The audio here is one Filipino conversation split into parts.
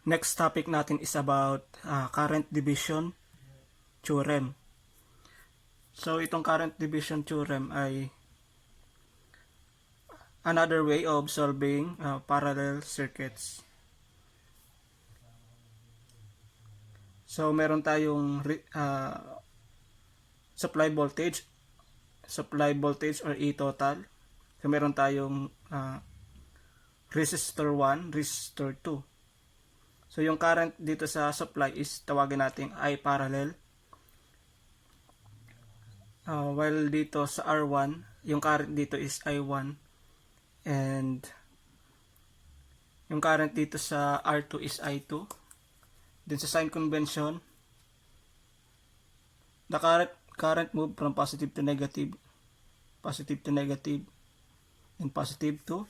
Next topic natin is about current division theorem. So itong current division theorem ay another way of solving parallel circuits. So meron tayong supply voltage or E total. So meron tayong resistor 1, resistor 2. So yung current dito sa supply is tawagin natin I parallel. While dito sa R1, yung current dito is I1. And yung current dito sa R2 is I2. Then sa sign convention, the current move from positive to negative, and positive to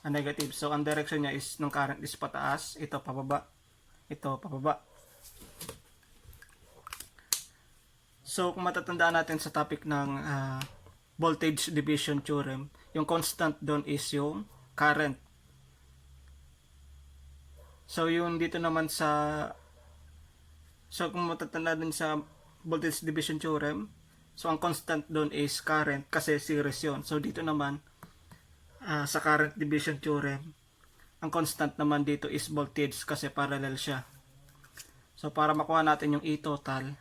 a negative. So ang direction niya is ng current is pataas, ito pababa, ito pababa. So kung matatandaan natin sa topic ng voltage division theorem, yung constant doon is yung current. So yung dito naman so kung matatandaan din sa voltage division theorem, so ang constant doon is current kasi series yun. So dito naman sa current division theorem, ang constant naman dito is voltage kasi parallel siya. So para makuha natin yung E total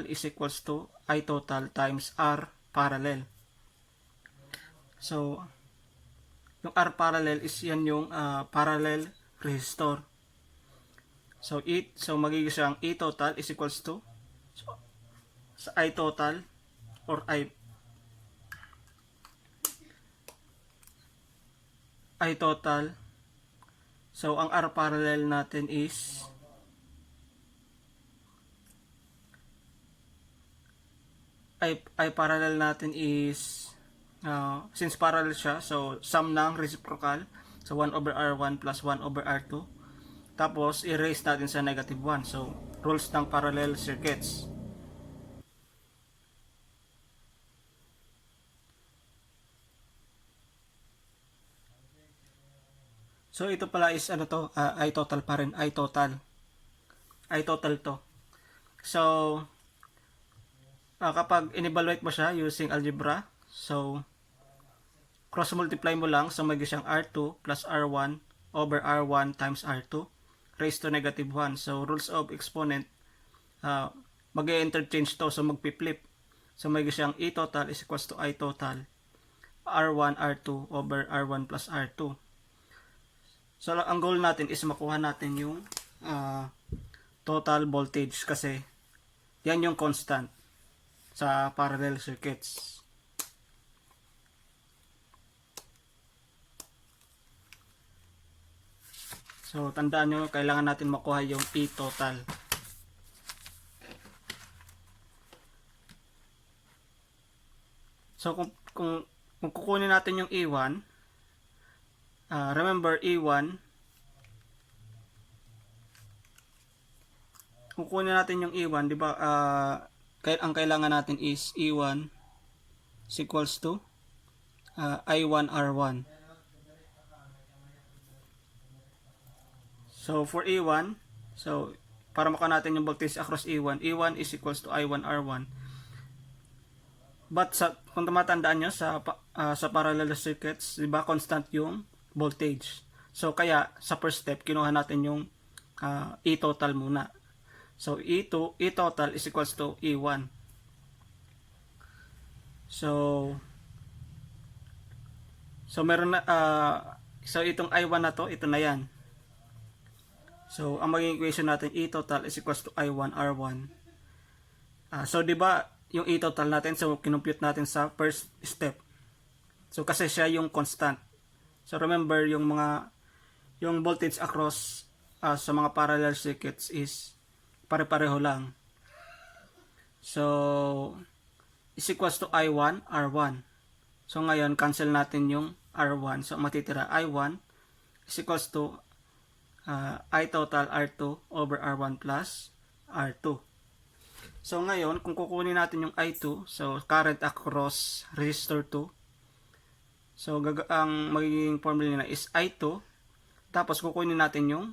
is equals to I total times R parallel. So yung R parallel is yan yung parallel resistor. So magiging siyang E total is equals to sa I total or I total. So ang R parallel natin is I parallel natin is since parallel siya, so sum ng reciprocal, so 1 over R1 plus 1 over R2, tapos erase natin sa negative 1. So rules ng parallel circuits. So ito pala is ano to, I total pa rin, I total to. So kapag in-evaluate mo siya using algebra, so cross multiply mo lang, so magiging siyang R2 plus R1 over R1 times R2 raised to negative 1. So rules of exponent, mag-interchange to, so magpi-flip. So magiging siyang E total is equals to I total R1 R2 over R1 plus R2. So ang goal natin is makuha natin yung total voltage kasi yan yung constant sa parallel circuits. So tandaan nyo, kailangan natin makuha yung E total. So kung kukunin natin yung E1, remember E1, kung kukunin natin yung E1, di ba, ang kailangan natin is E1 is equals to I1 R1. So for E1, so para makuha natin yung voltage across E1, E1 is equals to I1 R1. But kung tumatandaan nyo sa parallel circuits, di ba, constant yung voltage. So kaya sa first step, kinuha natin yung E total muna. So E total is equals to E1. So meron na so itong I1 na to, ito na yan. So ang magiging equation natin, E total is equals to I1 R1. So di ba yung E total natin, so kinompute natin sa first step. So kasi siya yung constant. So remember yung voltage across sa mga parallel circuits is pare-pareho lang. So is equals to I1 R1. So ngayon cancel natin yung R1. So matitira I1 is equals to I total R2 over R1 plus R2. So ngayon kung kukunin natin yung I2, so current across resistor 2, so ang magiging formula na is I2 Tapos kukunin natin yung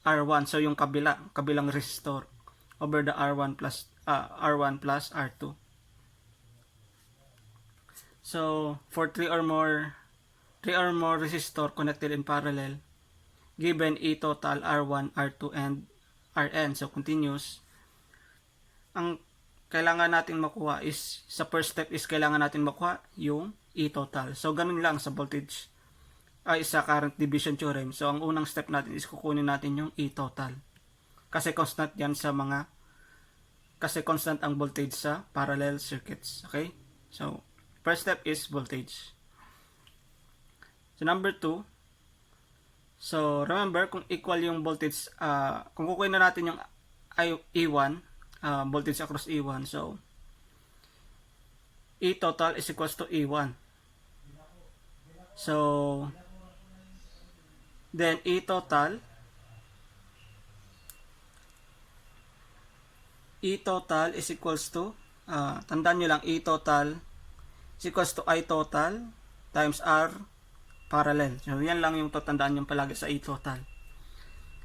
R1. So yung kabilang resistor over the R1 plus R2. So for 3 or more resistor connected in parallel, given E total R1, R2 and Rn, so continuous, ang kailangan natin makuha is, sa first step is kailangan natin makuha yung E total. So ganun lang sa voltage sa current division theorem. So ang unang step natin is kukunin natin yung E total. Kasi constant ang voltage sa parallel circuits. Okay? So first step is voltage. So number 2, so remember kung equal yung voltage, kung kukunin na natin yung E1, voltage across E1, so E total is equals to E1. So then E total is equals to, tandaan nyo lang, E total is equals to I total times R parallel. So yan lang yung tatandaan nyo palagi sa E total.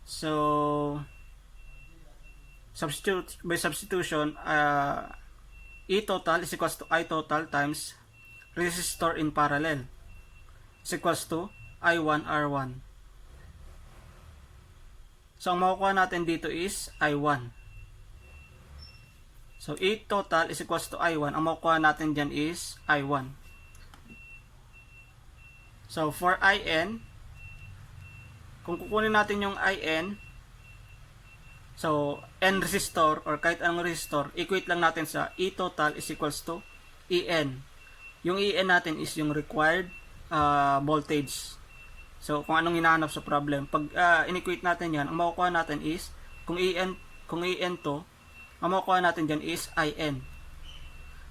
So by substitution, E total is equals to I total times resistor in parallel is equals to I1 R1. So ang makukuha natin dito is I1. So E total is equals to I1. Ang makukuha natin dyan is I1. So for IN, kung kukunin natin yung IN, so N resistor or kahit anong resistor, equate lang natin sa E total is equals to EN. Yung EN natin is yung required voltage. So kung anong hinahanap sa problem, pag in-equate natin yan, ang makukuha natin is, kung EN to, ang makukuha natin dyan is IN.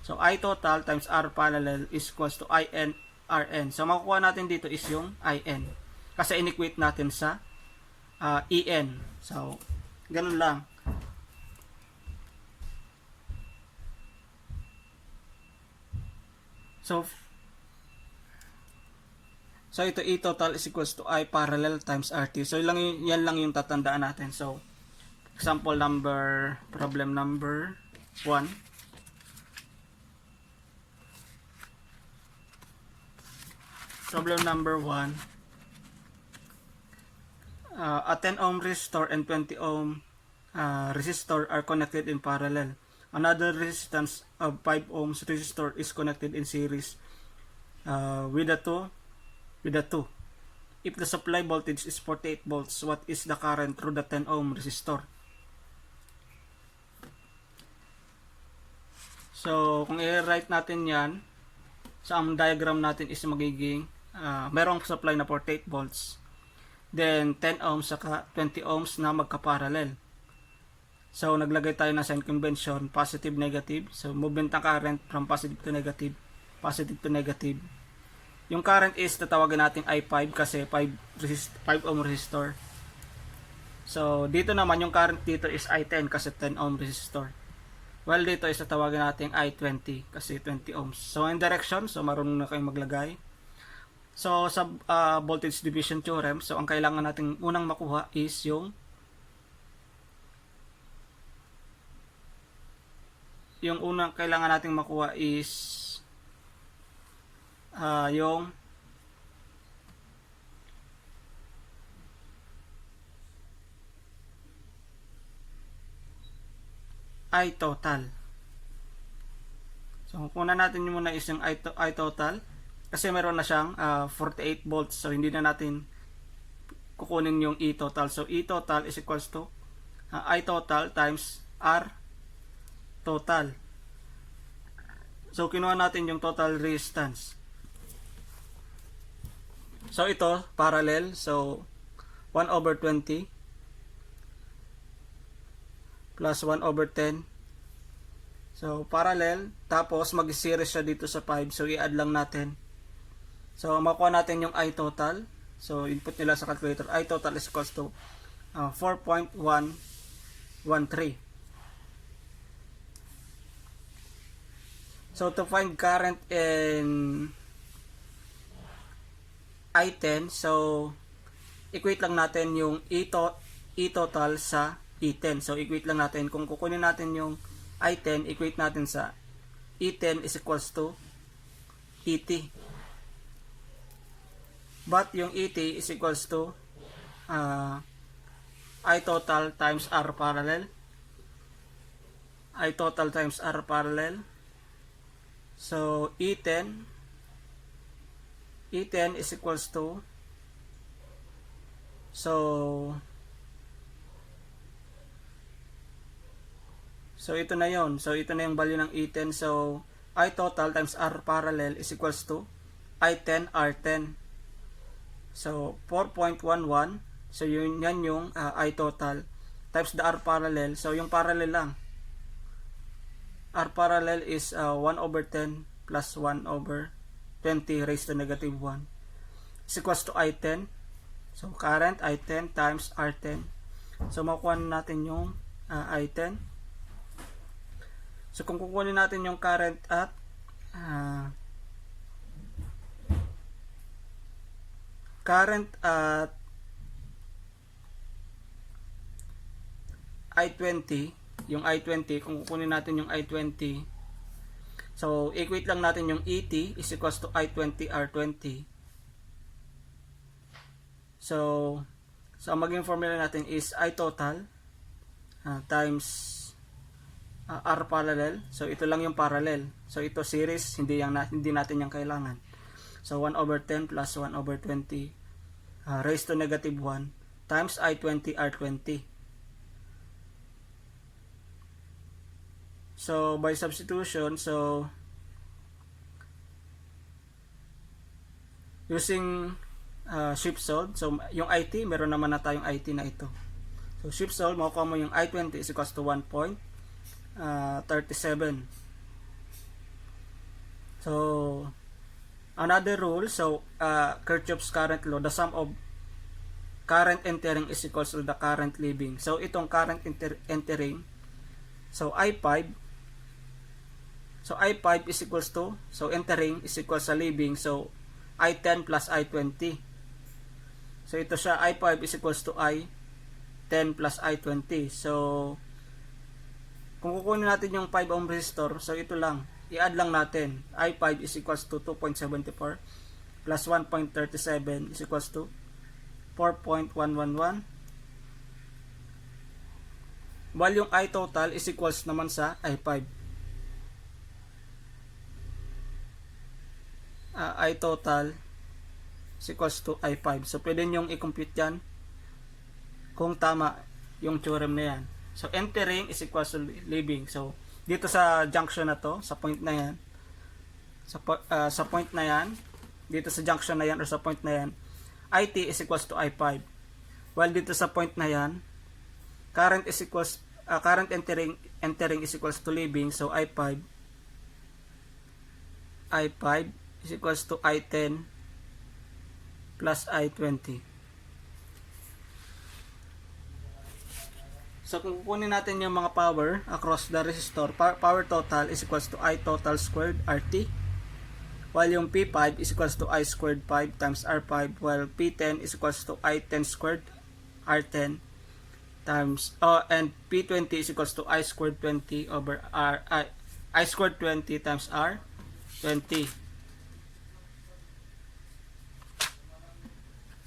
So I total times R parallel is equals to IN Rn. So makukuha natin dito is yung IN. Kasi in-equate natin sa EN. So ganun lang. So ito E total is equals to I parallel times RT. So yan lang yung tatandaan natin. So problem number 1. Problem number 1. A 10 ohm resistor and 20 ohm resistor are connected in parallel. Another resistance of 5 ohms resistor is connected in series with the two. If the supply voltage is 48 volts, what is the current through the 10 ohm resistor? So kung i-write natin yan, so ang diagram natin is magiging merong supply na 48 volts, then 10 ohms saka 20 ohms na magka-parallel. So naglagay tayo ng sign convention, positive negative. So movement ng current from positive to negative, yung current is tatawagin natin I5 kasi 5 ohm resistor. So dito naman yung current dito is I10 kasi 10 ohm resistor. Well, dito is tatawagin natin I20 kasi 20 ohms. So in direction, so marunong na kayong maglagay. So sa voltage division theorem, so ang kailangan natin unang makuha is yung unang kailangan nating makuha is yung I total. So kunan natin yung muna is yung I total kasi meron na siyang 48 volts. So hindi na natin kukunin yung E total. So E total is equals to I total times R total. So kinuha natin yung total resistance. So ito parallel, so 1 over 20 plus 1 over 10. So parallel, tapos mag-series siya dito sa 5. So i-add lang natin. So makuha natin yung I total. So input nila sa calculator. I total is equals to 4.113. So to find current in I10, so equate lang natin yung E total sa E10. So, equate lang natin. Kung kukunin natin yung I10, equate natin sa E10 is equals to ET. But yung ET is equals to I total times R parallel. I total times R parallel. So, E10 is equals to, so ito na yon. So, ito na yung value ng E10. So, I total times R parallel is equals to I10 R10. So, 4.11. So, yan yung I total times the R parallel. So, yung parallel lang. R parallel is 1 over 10 plus 1 over 20 raised to negative 1 is equals to I10. So, current I10 times R10. So, makukuha natin yung I10. So, kung kukunin natin yung current at I20, yung I20, kung kukunin natin yung I20, so, equate lang natin yung ET is equals to I20 R20. So, ang maging formula natin is I total times R parallel. So, ito lang yung parallel. So, ito series, hindi natin yung kailangan. So, 1 over 10 plus 1 over 20 raised to negative 1 times I20 R20. So, by substitution, so, using shift solve, so, yung IT, meron naman na tayong IT na ito. So, shift solve, makukuha mo yung I20 is equals to 1.37. So, another rule, so, Kirchhoff's current law, the sum of current entering is equals to the current leaving. So, itong current entering, so, I5 is equals to, so, entering is equals sa leaving, so, I10 plus I20. So, ito siya, I5 is equals to I10 plus I20. So, kung kukunin natin yung 5 ohm resistor, so, ito lang, i-add lang natin, I5 is equals to 2.74 plus 1.37 is equals to 4.111. While yung I total is equals naman sa I5. I total is equals to I5. So, pwede nyong i-compute yan kung tama yung theorem na yan. So, entering is equals to leaving. So, dito sa junction na to, sa point na yan, sa point na yan, dito sa junction na yan or sa point na yan, IT is equals to I5. While dito sa point na yan, current entering is equals to leaving. So, I5 is equals to I10 plus I20. So, kung kukunin natin yung mga power across the resistor, power total is equals to I total squared RT. While yung P5 is equals to I squared 5 times R5. While P10 is equals to I10 squared R10 times, and P20 is equals to I squared 20 over I squared 20 times R20.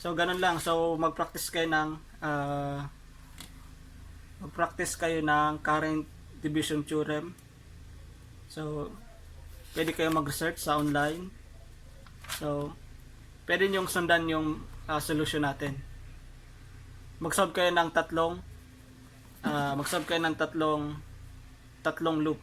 So, ganun lang. So, mag-practice kayo ng current division theorem. So, pwede kayo mag-research sa online. So, pwede nyong sundan yung solution natin. Mag-solve kayo ng tatlong loop.